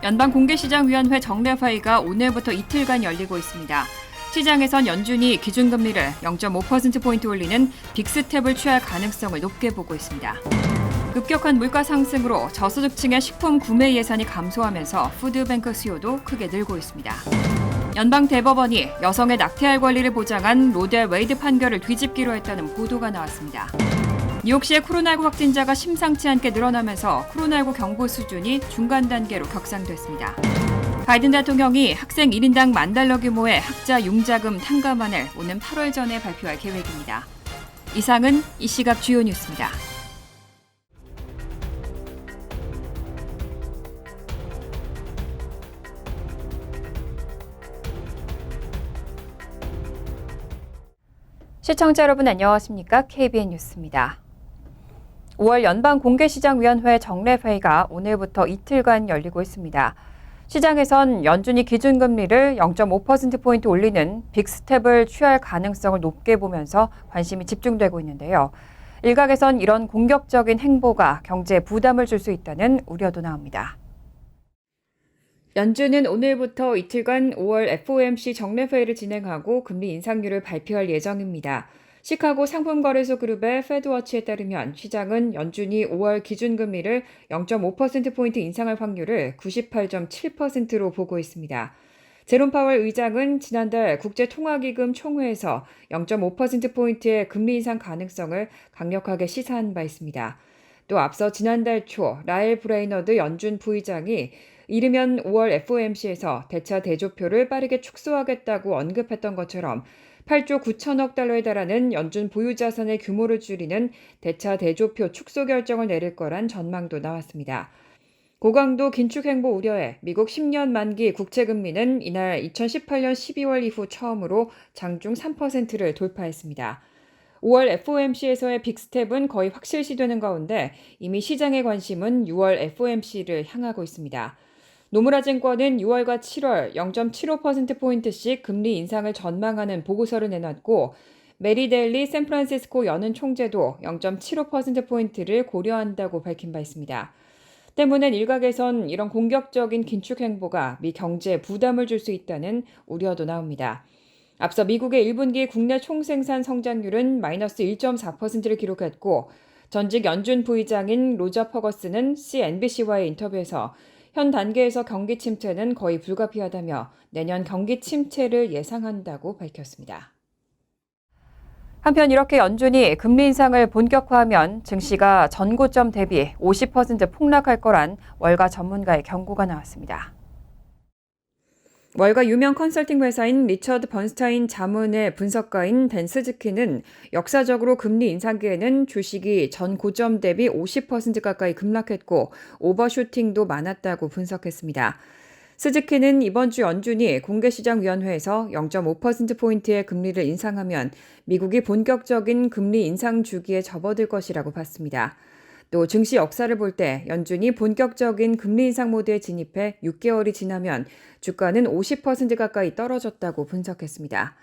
연방공개시장위원회 정례회의가 오늘부터 이틀간 열리고 있습니다. 시장에선 연준이 기준금리를 0.5%포인트 올리는 빅스텝을 취할 가능성을 높게 보고 있습니다. 급격한 물가 상승으로 저소득층의 식품 구매 예산이 감소하면서 푸드뱅크 수요도 크게 늘고 있습니다. 연방대법원이 여성의 낙태할 권리를 보장한 로데 웨이드 판결을 뒤집기로 했다는 보도가 나왔습니다. 뉴욕시의 코로나19 확진자가 심상치 않게 늘어나면서 코로나19 경보 수준이 중간 단계로 격상됐습니다. 바이든 대통령이 학생 1인당 $10,000 규모의 학자 융자금 탕감안을 오는 8월 전에 발표할 계획입니다. 이상은 이 시각 주요 뉴스입니다. 시청자 여러분 안녕하십니까? KBN 뉴스입니다. 5월 연방공개시장위원회 정례회의가 오늘부터 이틀간 열리고 있습니다. 시장에선 연준이 기준금리를 0.5%포인트 올리는 빅스텝을 취할 가능성을 높게 보면서 관심이 집중되고 있는데요. 일각에선 이런 공격적인 행보가 경제에 부담을 줄 수 있다는 우려도 나옵니다. 연준은 오늘부터 이틀간 5월 FOMC 정례회의를 진행하고 금리 인상률을 발표할 예정입니다. 시카고 상품거래소 그룹의 페드워치에 따르면 시장은 연준이 5월 기준금리를 0.5%포인트 인상할 확률을 98.7%로 보고 있습니다. 제롬 파월 의장은 지난달 국제통화기금 총회에서 0.5%포인트의 금리 인상 가능성을 강력하게 시사한 바 있습니다. 또 앞서 지난달 초 라엘 브레이너드 연준 부의장이 이르면 5월 FOMC에서 대차 대조표를 빠르게 축소하겠다고 언급했던 것처럼 8조 9천억 달러에 달하는 연준 보유 자산의 규모를 줄이는 대차 대조표 축소 결정을 내릴 거란 전망도 나왔습니다. 고강도 긴축 행보 우려에 미국 10년 만기 국채금리는 이날 2018년 12월 이후 처음으로 장중 3%를 돌파했습니다. 5월 FOMC에서의 빅스텝은 거의 확실시되는 가운데 이미 시장의 관심은 6월 FOMC를 향하고 있습니다. 노무라 증권은 6월과 7월 0.75%포인트씩 금리 인상을 전망하는 보고서를 내놨고 메리 데일리 샌프란시스코 연은 총재도 0.75%포인트를 고려한다고 밝힌 바 있습니다. 때문에 일각에선 이런 공격적인 긴축 행보가 미 경제에 부담을 줄 수 있다는 우려도 나옵니다. 앞서 미국의 1분기 국내 총생산 성장률은 마이너스 1.4%를 기록했고 전직 연준 부의장인 로저 퍼거슨은 CNBC와의 인터뷰에서 현 단계에서 경기 침체는 거의 불가피하다며 내년 경기 침체를 예상한다고 밝혔습니다. 한편 이렇게 연준이 금리 인상을 본격화하면 증시가 전고점 대비 50% 폭락할 거란 월가 전문가의 경고가 나왔습니다. 월가 유명 컨설팅 회사인 리처드 번스타인 자문의 분석가인 댄 스즈키는 역사적으로 금리 인상기에는 주식이 전 고점 대비 50% 가까이 급락했고 오버슈팅도 많았다고 분석했습니다. 스즈키는 이번 주 연준이 공개시장위원회에서 0.5%포인트의 금리를 인상하면 미국이 본격적인 금리 인상 주기에 접어들 것이라고 봤습니다. 또 증시 역사를 볼 때 연준이 본격적인 금리 인상 모드에 진입해 6개월이 지나면 주가는 50% 가까이 떨어졌다고 분석했습니다.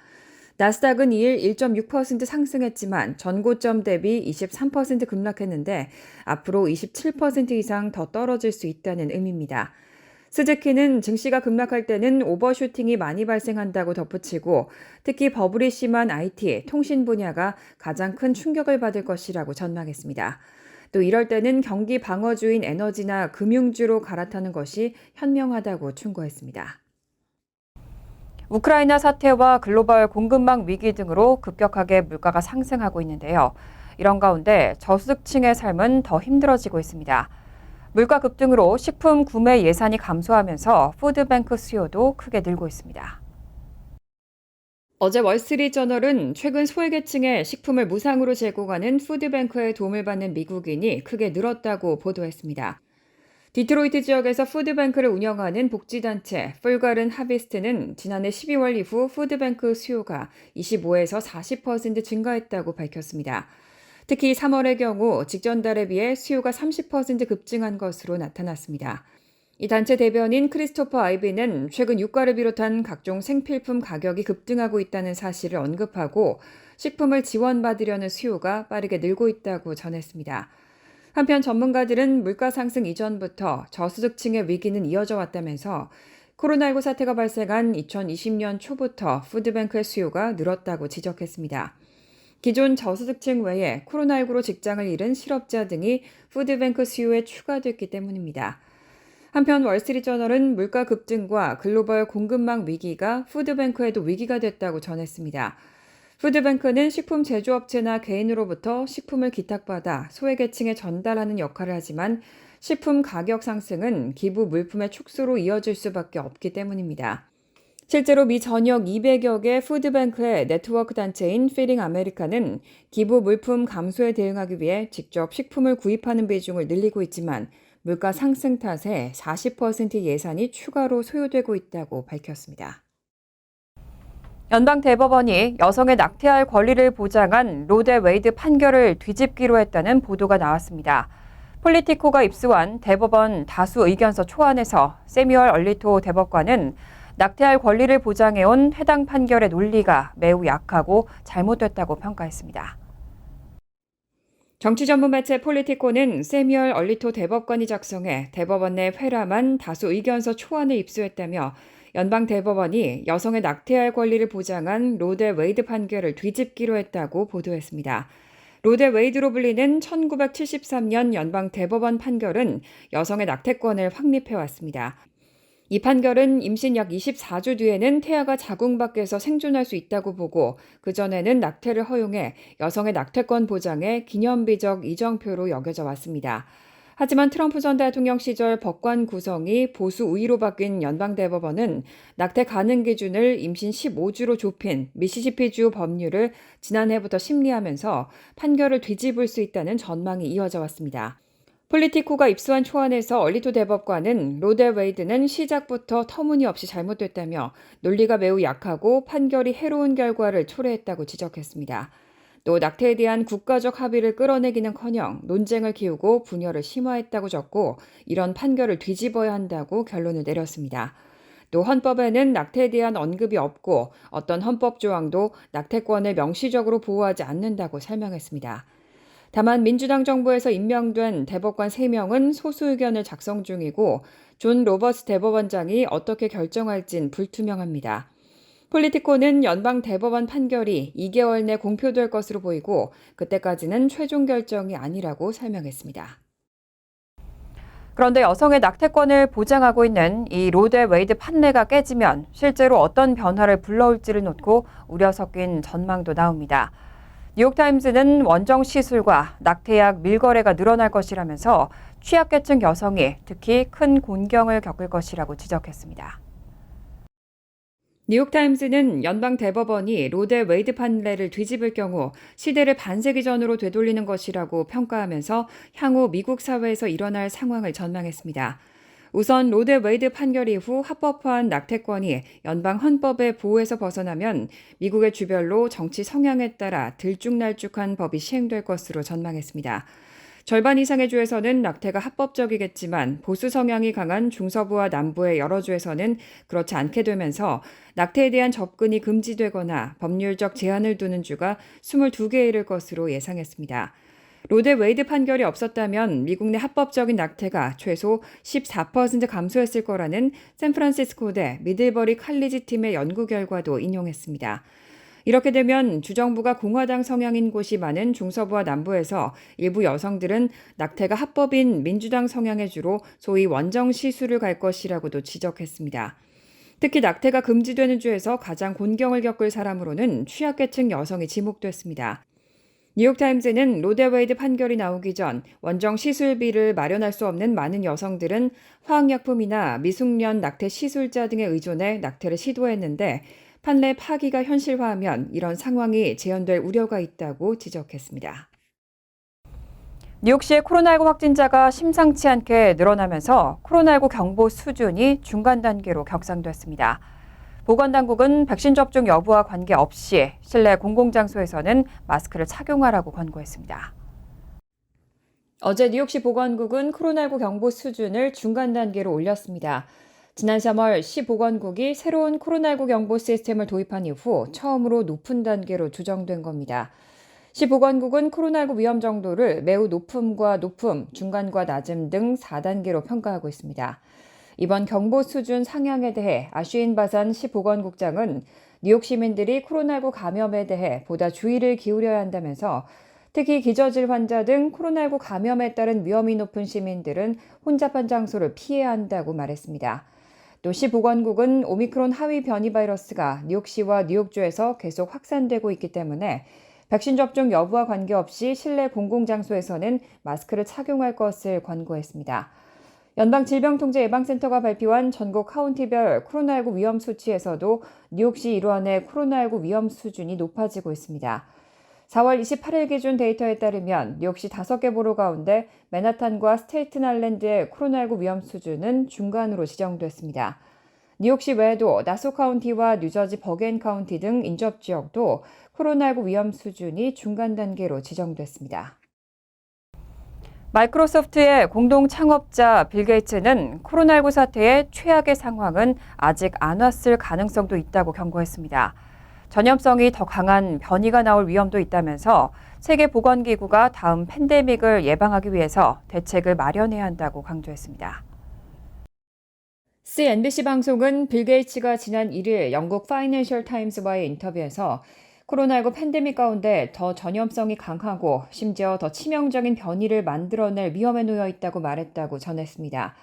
나스닥은 2일 1.6% 상승했지만 전고점 대비 23% 급락했는데 앞으로 27% 이상 더 떨어질 수 있다는 의미입니다. 스즈키는 증시가 급락할 때는 오버슈팅이 많이 발생한다고 덧붙이고 특히 버블이 심한 IT, 통신 분야가 가장 큰 충격을 받을 것이라고 전망했습니다. 또 이럴 때는 경기 방어주인 에너지나 금융주로 갈아타는 것이 현명하다고 충고했습니다. 우크라이나 사태와 글로벌 공급망 위기 등으로 급격하게 물가가 상승하고 있는데요. 이런 가운데 저소득층의 삶은 더 힘들어지고 있습니다. 물가 급등으로 식품 구매 예산이 감소하면서 푸드뱅크 수요도 크게 늘고 있습니다. 어제 월스트리트저널은 최근 소외계층에 식품을 무상으로 제공하는 푸드뱅크의 도움을 받는 미국인이 크게 늘었다고 보도했습니다. 디트로이트 지역에서 푸드뱅크를 운영하는 복지단체 풀가른 하비스트는 지난해 12월 이후 푸드뱅크 수요가 25에서 40% 증가했다고 밝혔습니다. 특히 3월의 경우 직전 달에 비해 수요가 30% 급증한 것으로 나타났습니다. 이 단체 대변인 크리스토퍼 아이비는 최근 유가를 비롯한 각종 생필품 가격이 급등하고 있다는 사실을 언급하고 식품을 지원받으려는 수요가 빠르게 늘고 있다고 전했습니다. 한편 전문가들은 물가 상승 이전부터 저소득층의 위기는 이어져 왔다면서 코로나19 사태가 발생한 2020년 초부터 푸드뱅크의 수요가 늘었다고 지적했습니다. 기존 저소득층 외에 코로나19로 직장을 잃은 실업자 등이 푸드뱅크 수요에 추가됐기 때문입니다. 한편 월스트리트저널은 물가 급등과 글로벌 공급망 위기가 푸드뱅크에도 위기가 됐다고 전했습니다. 푸드뱅크는 식품 제조업체나 개인으로부터 식품을 기탁받아 소외계층에 전달하는 역할을 하지만 식품 가격 상승은 기부 물품의 축소로 이어질 수밖에 없기 때문입니다. 실제로 미 전역 200여 개 푸드뱅크의 네트워크 단체인 피딩 아메리카는 기부 물품 감소에 대응하기 위해 직접 식품을 구입하는 비중을 늘리고 있지만 물가 상승 탓에 40% 예산이 추가로 소요되고 있다고 밝혔습니다. 연방대법원이 여성의 낙태할 권리를 보장한 로데 웨이드 판결을 뒤집기로 했다는 보도가 나왔습니다. 폴리티코가 입수한 대법원 다수 의견서 초안에서 세뮤얼 얼리토 대법관은 낙태할 권리를 보장해온 해당 판결의 논리가 매우 약하고 잘못됐다고 평가했습니다. 정치 전문 매체 폴리티코는 세뮤얼 얼리토 대법관이 작성해 대법원 내 회람한 다수 의견서 초안을 입수했다며 연방 대법원이 여성의 낙태할 권리를 보장한 로데 웨이드 판결을 뒤집기로 했다고 보도했습니다. 로데 웨이드로 불리는 1973년 연방 대법원 판결은 여성의 낙태권을 확립해왔습니다. 이 판결은 임신 약 24주 뒤에는 태아가 자궁 밖에서 생존할 수 있다고 보고 그전에는 낙태를 허용해 여성의 낙태권 보장에 기념비적 이정표로 여겨져 왔습니다. 하지만 트럼프 전 대통령 시절 법관 구성이 보수 우위로 바뀐 연방대법원은 낙태 가능 기준을 임신 15주로 좁힌 미시시피주 법률을 지난해부터 심리하면서 판결을 뒤집을 수 있다는 전망이 이어져 왔습니다. 폴리티코가 입수한 초안에서 얼리토 대법관은 로데 웨이드는 시작부터 터무니없이 잘못됐다며 논리가 매우 약하고 판결이 해로운 결과를 초래했다고 지적했습니다. 또 낙태에 대한 국가적 합의를 끌어내기는커녕 논쟁을 키우고 분열을 심화했다고 적고 이런 판결을 뒤집어야 한다고 결론을 내렸습니다. 또 헌법에는 낙태에 대한 언급이 없고 어떤 헌법 조항도 낙태권을 명시적으로 보호하지 않는다고 설명했습니다. 다만 민주당 정부에서 임명된 대법관 3명은 소수 의견을 작성 중이고 존 로버츠 대법원장이 어떻게 결정할진 불투명합니다. 폴리티코는 연방 대법원 판결이 2개월 내 공표될 것으로 보이고 그때까지는 최종 결정이 아니라고 설명했습니다. 그런데 여성의 낙태권을 보장하고 있는 이 로데 웨이드 판례가 깨지면 실제로 어떤 변화를 불러올지를 놓고 우려 섞인 전망도 나옵니다. 뉴욕타임즈는 원정 시술과 낙태약 밀거래가 늘어날 것이라면서 취약계층 여성이 특히 큰 곤경을 겪을 것이라고 지적했습니다. 뉴욕타임즈는 연방 대법원이 로데 웨이드 판례를 뒤집을 경우 시대를 반세기 전으로 되돌리는 것이라고 평가하면서 향후 미국 사회에서 일어날 상황을 전망했습니다. 우선 로데 웨이드 판결 이후 합법화한 낙태권이 연방 헌법의 보호에서 벗어나면 미국의 주별로 정치 성향에 따라 들쭉날쭉한 법이 시행될 것으로 전망했습니다. 절반 이상의 주에서는 낙태가 합법적이겠지만 보수 성향이 강한 중서부와 남부의 여러 주에서는 그렇지 않게 되면서 낙태에 대한 접근이 금지되거나 법률적 제한을 두는 주가 22개에 이를 것으로 예상했습니다. 로데 웨이드 판결이 없었다면 미국 내 합법적인 낙태가 최소 14% 감소했을 거라는 샌프란시스코대 미들버리 칼리지 팀의 연구 결과도 인용했습니다. 이렇게 되면 주정부가 공화당 성향인 곳이 많은 중서부와 남부에서 일부 여성들은 낙태가 합법인 민주당 성향의 주로 소위 원정 시술을 갈 것이라고도 지적했습니다. 특히 낙태가 금지되는 주에서 가장 곤경을 겪을 사람으로는 취약계층 여성이 지목됐습니다. 뉴욕타임즈는 로데 웨이드 판결이 나오기 전 원정 시술비를 마련할 수 없는 많은 여성들은 화학약품이나 미숙련 낙태 시술자 등에 의존해 낙태를 시도했는데 판례 파기가 현실화하면 이런 상황이 재현될 우려가 있다고 지적했습니다. 뉴욕시의 코로나19 확진자가 심상치 않게 늘어나면서 코로나19 경보 수준이 중간 단계로 격상됐습니다. 보건당국은 백신 접종 여부와 관계없이 실내 공공장소에서는 마스크를 착용하라고 권고했습니다. 어제 뉴욕시 보건국은 코로나19 경보 수준을 중간 단계로 올렸습니다. 지난 3월 시 보건국이 새로운 코로나19 경보 시스템을 도입한 이후 처음으로 높은 단계로 조정된 겁니다. 시 보건국은 코로나19 위험 정도를 매우 높음과 높음, 중간과 낮음 등 4단계로 평가하고 있습니다. 이번 경보 수준 상향에 대해 아슈인 바산 시 보건국장은 뉴욕 시민들이 코로나19 감염에 대해 보다 주의를 기울여야 한다면서 특히 기저질 환자 등 코로나19 감염에 따른 위험이 높은 시민들은 혼잡한 장소를 피해야 한다고 말했습니다. 또 시 보건국은 오미크론 하위 변이 바이러스가 뉴욕시와 뉴욕주에서 계속 확산되고 있기 때문에 백신 접종 여부와 관계없이 실내 공공장소에서는 마스크를 착용할 것을 권고했습니다. 연방질병통제예방센터가 발표한 전국 카운티별 코로나19 위험 수치에서도 뉴욕시 일원의 코로나19 위험 수준이 높아지고 있습니다. 4월 28일 기준 데이터에 따르면 뉴욕시 5개 보로 가운데 맨하탄과 스테이튼 아일랜드의 코로나19 위험 수준은 중간으로 지정됐습니다. 뉴욕시 외에도 나소 카운티와 뉴저지 버겐 카운티 등 인접 지역도 코로나19 위험 수준이 중간 단계로 지정됐습니다. 마이크로소프트의 공동 창업자 빌 게이츠는 코로나19 사태의 최악의 상황은 아직 안 왔을 가능성도 있다고 경고했습니다. 전염성이 더 강한 변이가 나올 위험도 있다면서 세계보건기구가 다음 팬데믹을 예방하기 위해서 대책을 마련해야 한다고 강조했습니다. CNBC 방송은 빌 게이츠가 지난 1일 영국 파이낸셜 타임스와의 인터뷰에서 코로나19 팬데믹 가운데 더 전염성이 강하고 심지어 더 치명적인 변이를 만들어낼 위험에 놓여 있다고 말했다고 전했습니다.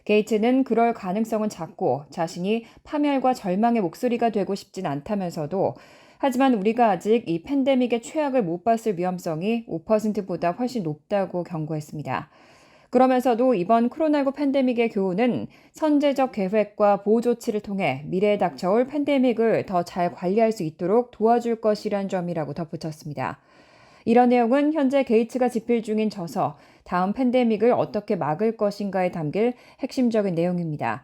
게이츠는 그럴 가능성은 작고 자신이 파멸과 절망의 목소리가 되고 싶진 않다면서도 하지만 우리가 아직 이 팬데믹의 최악을 못 봤을 위험성이 5%보다 훨씬 높다고 경고했습니다. 그러면서도 이번 코로나19 팬데믹의 교훈은 선제적 계획과 보호 조치를 통해 미래에 닥쳐올 팬데믹을 더 잘 관리할 수 있도록 도와줄 것이란 점이라고 덧붙였습니다. 이런 내용은 현재 게이츠가 집필 중인 저서 다음 팬데믹을 어떻게 막을 것인가에 담길 핵심적인 내용입니다.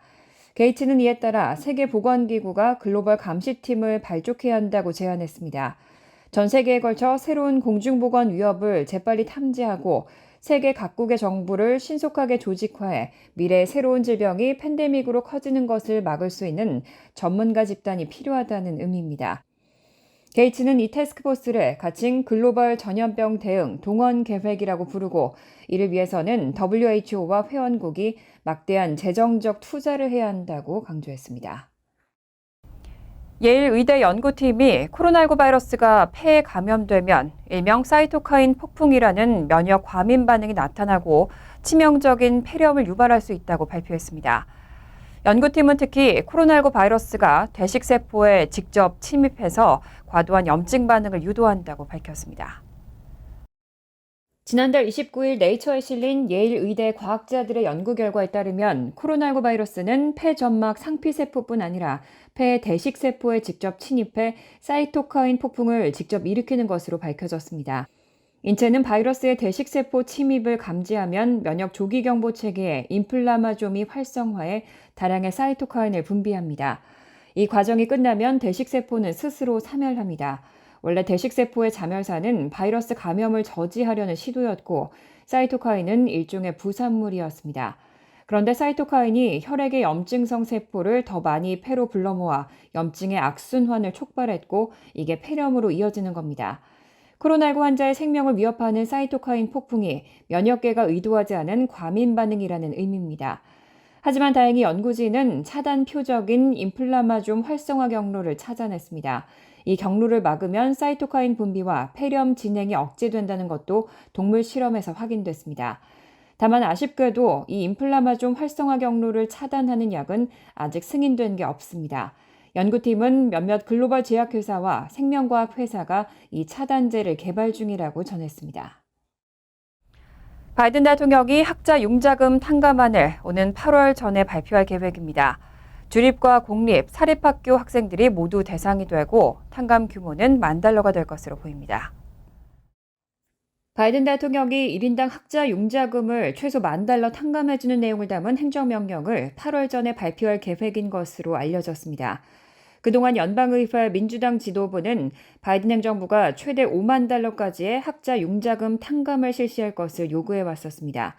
게이츠는 이에 따라 세계보건기구가 글로벌 감시팀을 발족해야 한다고 제안했습니다. 전 세계에 걸쳐 새로운 공중보건 위협을 재빨리 탐지하고 세계 각국의 정부를 신속하게 조직화해 미래의 새로운 질병이 팬데믹으로 커지는 것을 막을 수 있는 전문가 집단이 필요하다는 의미입니다. 게이츠는 이 태스크포스를 가칭 글로벌 전염병 대응 동원 계획이라고 부르고 이를 위해서는 WHO와 회원국이 막대한 재정적 투자를 해야 한다고 강조했습니다. 예일 의대 연구팀이 코로나19 바이러스가 폐에 감염되면 일명 사이토카인 폭풍이라는 면역 과민 반응이 나타나고 치명적인 폐렴을 유발할 수 있다고 발표했습니다. 연구팀은 특히 코로나19 바이러스가 대식세포에 직접 침입해서 과도한 염증 반응을 유도한다고 밝혔습니다. 지난달 29일 네이처에 실린 예일 의대 과학자들의 연구 결과에 따르면 코로나19 바이러스는 폐 점막 상피세포뿐 아니라 폐 대식세포에 직접 침입해 사이토카인 폭풍을 직접 일으키는 것으로 밝혀졌습니다. 인체는 바이러스의 대식세포 침입을 감지하면 면역 조기경보 체계에 인플라마좀이 활성화해 다량의 사이토카인을 분비합니다. 이 과정이 끝나면 대식세포는 스스로 사멸합니다. 원래 대식세포의 자멸사는 바이러스 감염을 저지하려는 시도였고 사이토카인은 일종의 부산물이었습니다. 그런데 사이토카인이 혈액의 염증성 세포를 더 많이 폐로 불러 모아 염증의 악순환을 촉발했고 이게 폐렴으로 이어지는 겁니다. 코로나19 환자의 생명을 위협하는 사이토카인 폭풍이 면역계가 의도하지 않은 과민 반응이라는 의미입니다. 하지만 다행히 연구진은 차단 표적인 인플라마좀 활성화 경로를 찾아냈습니다. 이 경로를 막으면 사이토카인 분비와 폐렴 진행이 억제된다는 것도 동물 실험에서 확인됐습니다. 다만 아쉽게도 이 인플라마좀 활성화 경로를 차단하는 약은 아직 승인된 게 없습니다. 연구팀은 몇몇 글로벌 제약회사와 생명과학 회사가 이 차단제를 개발 중이라고 전했습니다. 바이든 대통령이 학자 융자금 탕감안을 오는 8월 전에 발표할 계획입니다. 주립과 공립, 사립학교 학생들이 모두 대상이 되고 탕감 규모는 $10,000가 될 것으로 보입니다. 바이든 대통령이 1인당 학자 융자금을 최소 $10,000 탕감해주는 내용을 담은 행정명령을 8월 전에 발표할 계획인 것으로 알려졌습니다. 그동안 연방의회 민주당 지도부는 바이든 행정부가 최대 $50,000까지의 학자 융자금 탕감을 실시할 것을 요구해 왔었습니다.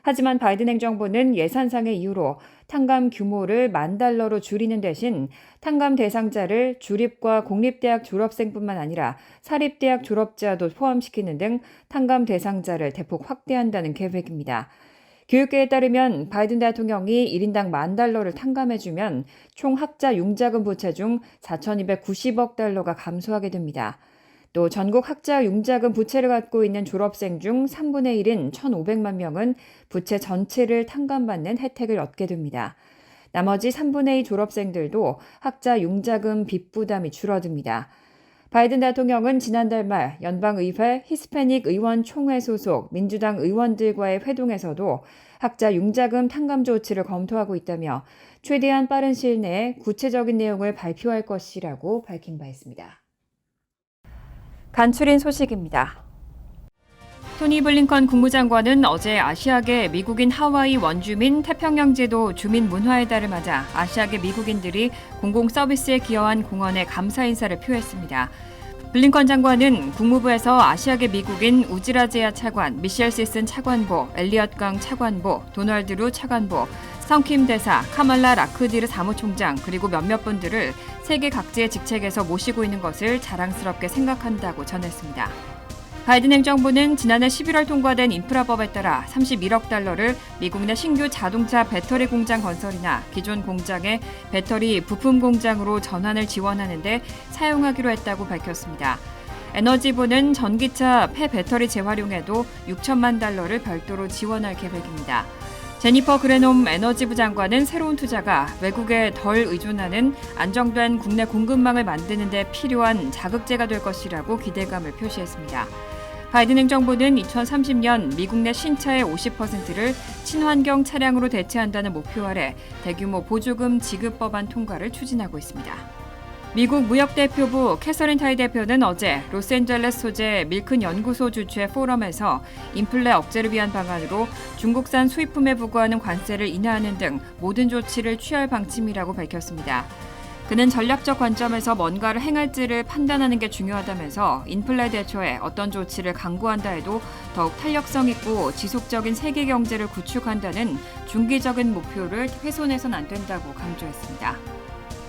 하지만 바이든 행정부는 예산상의 이유로 탕감 규모를 $10,000로 줄이는 대신 탕감 대상자를 주립과 공립대학 졸업생뿐만 아니라 사립대학 졸업자도 포함시키는 등 탕감 대상자를 대폭 확대한다는 계획입니다. 교육계에 따르면 바이든 대통령이 1인당 $10,000를 탕감해주면 총 학자 융자금 부채 중 $4,290억 달러가 감소하게 됩니다. 또 전국 학자 융자금 부채를 갖고 있는 졸업생 중 3분의 1인 1,500만 명은 부채 전체를 탕감받는 혜택을 얻게 됩니다. 나머지 3분의 2 졸업생들도 학자 융자금 빚 부담이 줄어듭니다. 바이든 대통령은 지난달 말 연방의회 히스패닉 의원총회 소속 민주당 의원들과의 회동에서도 학자 융자금 탕감 조치를 검토하고 있다며 최대한 빠른 시일 내에 구체적인 내용을 발표할 것이라고 밝힌 바 있습니다. 간추린 소식입니다. 토니 블링컨 국무장관은 어제 아시아계 미국인 하와이 원주민 태평양제도 주민 문화의 달을 맞아 아시아계 미국인들이 공공서비스에 기여한 공헌에 감사 인사를 표했습니다. 블링컨 장관은 국무부에서 아시아계 미국인 우지라제야 차관, 미셸 시슨 차관보, 엘리엇 강 차관보, 도널드 루 차관보, 성킴 대사, 카말라 라크디르 사무총장 그리고 몇몇 분들을 세계 각지의 직책에서 모시고 있는 것을 자랑스럽게 생각한다고 전했습니다. 바이든 행정부는 지난해 11월 통과된 인프라법에 따라 $31억 달러를 미국 내 신규 자동차 배터리 공장 건설이나 기존 공장의 배터리 부품 공장으로 전환을 지원하는 데 사용하기로 했다고 밝혔습니다. 에너지부는 전기차 폐배터리 재활용에도 $6천만 달러를 별도로 지원할 계획입니다. 제니퍼 그레놈 에너지부 장관은 새로운 투자가 외국에 덜 의존하는 안정된 국내 공급망을 만드는 데 필요한 자극제가 될 것이라고 기대감을 표시했습니다. 바이든 행정부는 2030년 미국 내 신차의 50%를 친환경 차량으로 대체한다는 목표 아래 대규모 보조금 지급 법안 통과를 추진하고 있습니다. 미국 무역대표부 캐서린 타이 대표는 어제 로스앤젤레스 소재 밀큰 연구소 주최 포럼에서 인플레 억제를 위한 방안으로 중국산 수입품에 부과하는 관세를 인하하는 등 모든 조치를 취할 방침이라고 밝혔습니다. 그는 전략적 관점에서 뭔가를 행할지를 판단하는 게 중요하다면서 인플레 대처에 어떤 조치를 강구한다 해도 더욱 탄력성 있고 지속적인 세계 경제를 구축한다는 중기적인 목표를 훼손해서는 안 된다고 강조했습니다.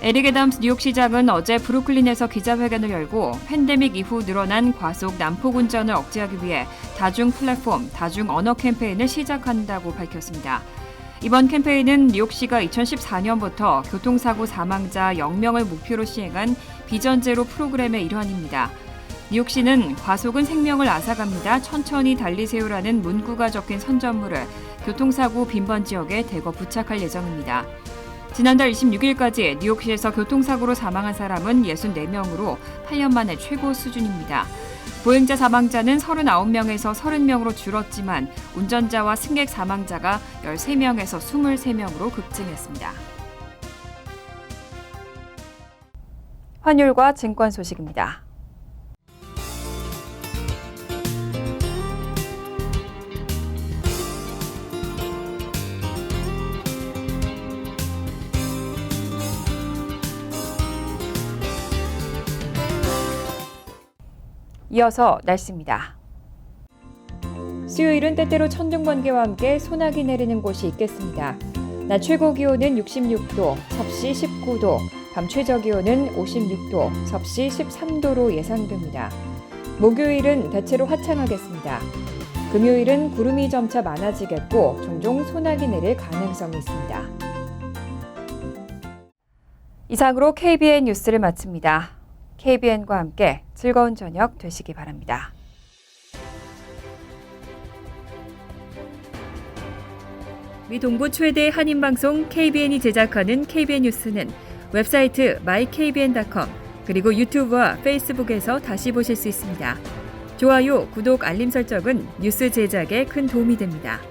에릭 애덤스 뉴욕시장은 어제 브루클린에서 기자회견을 열고 팬데믹 이후 늘어난 과속 난폭 운전을 억제하기 위해 다중 플랫폼, 다중 언어 캠페인을 시작한다고 밝혔습니다. 이번 캠페인은 뉴욕시가 2014년부터 교통사고 사망자 0명을 목표로 시행한 비전제로 프로그램의 일환입니다. 뉴욕시는 과속은 생명을 앗아갑니다. 천천히 달리세요라는 문구가 적힌 선전물을 교통사고 빈번 지역에 대거 부착할 예정입니다. 지난달 26일까지 뉴욕시에서 교통사고로 사망한 사람은 64명으로 8년 만에 최고 수준입니다. 보행자 사망자는 39명에서 30명으로 줄었지만 운전자와 승객 사망자가 13명에서 23명으로 급증했습니다. 환율과 증권 소식입니다. 이어서 날씨입니다. 수요일은 때때로 천둥번개와 함께 소나기 내리는 곳이 있겠습니다. 낮 최고 기온은 66도, 섭씨 19도, 밤 최저 기온은 56도, 섭씨 13도로 예상됩니다. 목요일은 대체로 화창하겠습니다. 금요일은 구름이 점차 많아지겠고 종종 소나기 내릴 가능성이 있습니다. 이상으로 KBN 뉴스를 마칩니다. KBN과 함께 즐거운 저녁 되시기 바랍니다. 미 동부 최대 한인방송 KBN이 제작하는 KBN 뉴스는 웹사이트 mykbn.com 그리고 유튜브와 페이스북에서 다시 보실 수 있습니다. 좋아요, 구독, 알림 설정은 뉴스 제작에 큰 도움이 됩니다.